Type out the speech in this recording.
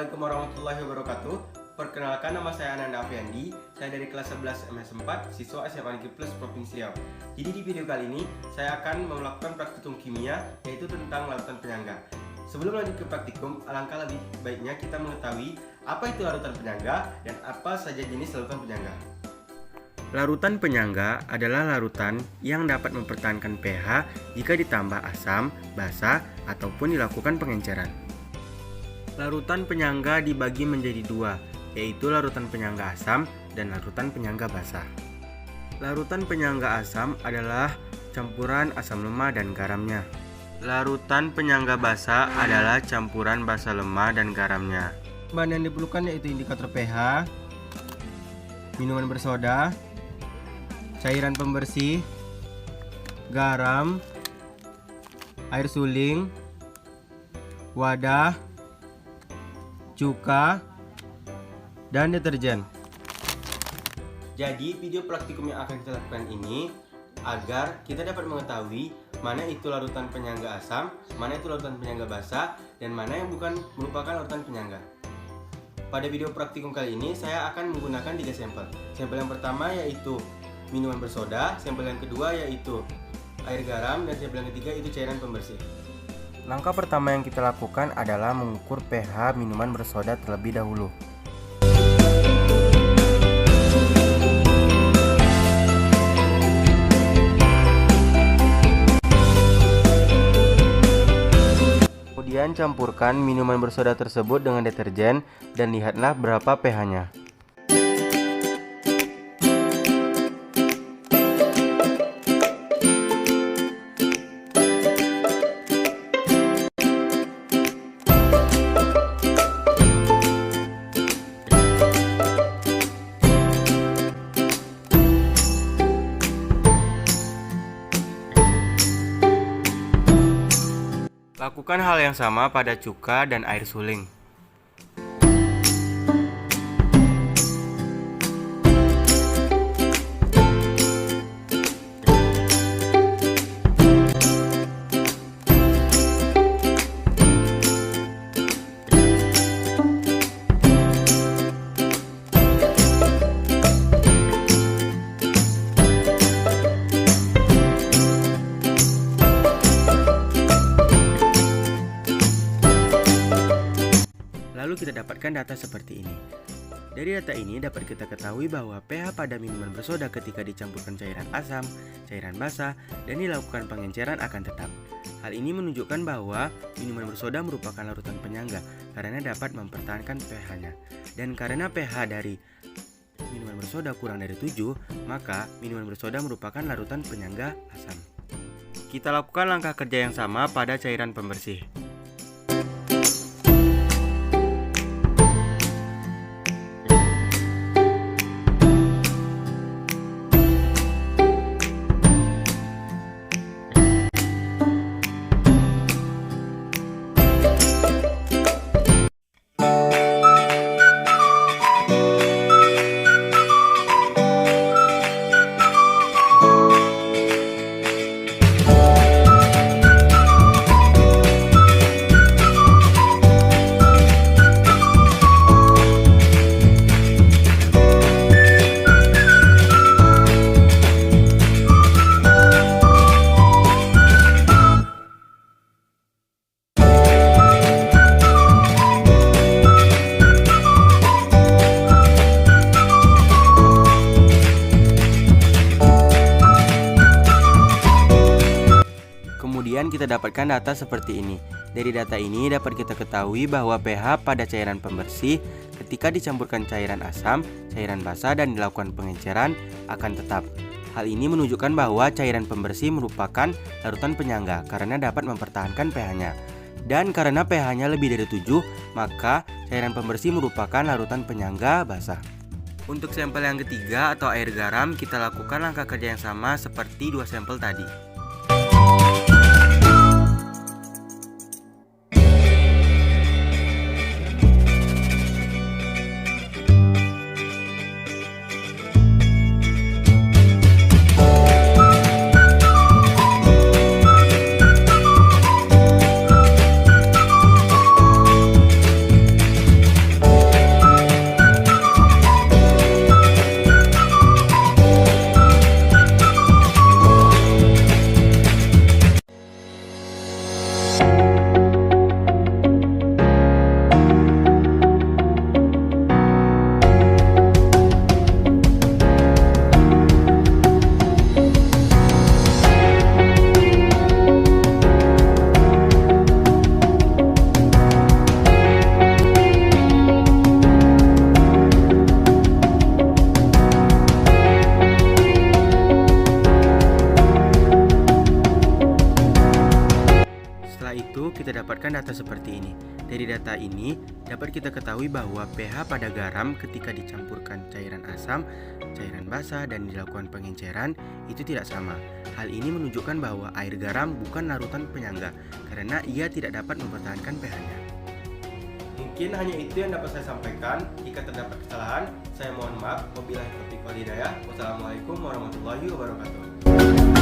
Assalamualaikum warahmatullahi wabarakatuh. Perkenalkan, nama saya Ananda Afriandi. Saya dari kelas 11 MS4, siswa SMA Negeri Plus Provinsi Riau. Jadi di video kali ini saya akan melakukan praktikum kimia, yaitu tentang larutan penyangga. Sebelum lanjut ke praktikum, alangkah lebih baiknya kita mengetahui apa itu larutan penyangga dan apa saja jenis larutan penyangga. Larutan penyangga adalah larutan yang dapat mempertahankan pH jika ditambah asam, basa, ataupun dilakukan pengenceran. Larutan penyangga dibagi menjadi dua, yaitu larutan penyangga asam dan larutan penyangga basa. Larutan penyangga asam adalah campuran asam lemah dan garamnya. Larutan penyangga basa adalah campuran basa lemah dan garamnya. Bahan yang diperlukan yaitu indikator pH, minuman bersoda, cairan pembersih, garam, air suling, wadah, cuka, dan deterjen. Jadi video praktikum yang akan kita lakukan ini agar kita dapat mengetahui mana itu larutan penyangga asam, mana itu larutan penyangga basa, dan mana yang bukan merupakan larutan penyangga. Pada video praktikum kali ini saya akan menggunakan 3 sampel. Sampel yang pertama yaitu minuman bersoda, sampel yang kedua yaitu air garam, dan sampel yang ketiga itu cairan pembersih. Langkah pertama yang kita lakukan adalah mengukur pH minuman bersoda terlebih dahulu. Kemudian campurkan minuman bersoda tersebut dengan deterjen dan lihatlah berapa pH-nya. Lakukan hal yang sama pada cuka dan air suling. Lalu kita dapatkan data seperti ini. Dari data ini dapat kita ketahui bahwa pH pada minuman bersoda ketika dicampurkan cairan asam, cairan basa, dan dilakukan pengenceran akan tetap. Hal ini menunjukkan bahwa minuman bersoda merupakan larutan penyangga karena dapat mempertahankan pH-nya. Dan karena pH dari minuman bersoda kurang dari 7, maka minuman bersoda merupakan larutan penyangga asam. Kita lakukan langkah kerja yang sama pada cairan pembersih. Kemudian kita dapatkan data seperti ini. Dari data ini dapat kita ketahui bahwa pH pada cairan pembersih ketika dicampurkan cairan asam, cairan basa, dan dilakukan pengenceran akan tetap. Hal ini menunjukkan bahwa cairan pembersih merupakan larutan penyangga karena dapat mempertahankan pH-nya. Dan karena pH-nya lebih dari 7, maka cairan pembersih merupakan larutan penyangga basa. Untuk sampel yang ketiga atau air garam, kita lakukan langkah kerja yang sama seperti 2 sampel tadi. kita dapatkan data seperti ini. Dari data ini, dapat kita ketahui bahwa pH pada garam ketika dicampurkan cairan asam, cairan basah, dan dilakukan pengenceran itu tidak sama. Hal ini menunjukkan bahwa air garam bukan larutan penyangga, karena ia tidak dapat mempertahankan pH-nya. Mungkin hanya itu yang dapat saya sampaikan. Jika terdapat kesalahan, saya mohon maaf. Wabillahi taufiq wal hidayah. Wassalamualaikum warahmatullahi wabarakatuh.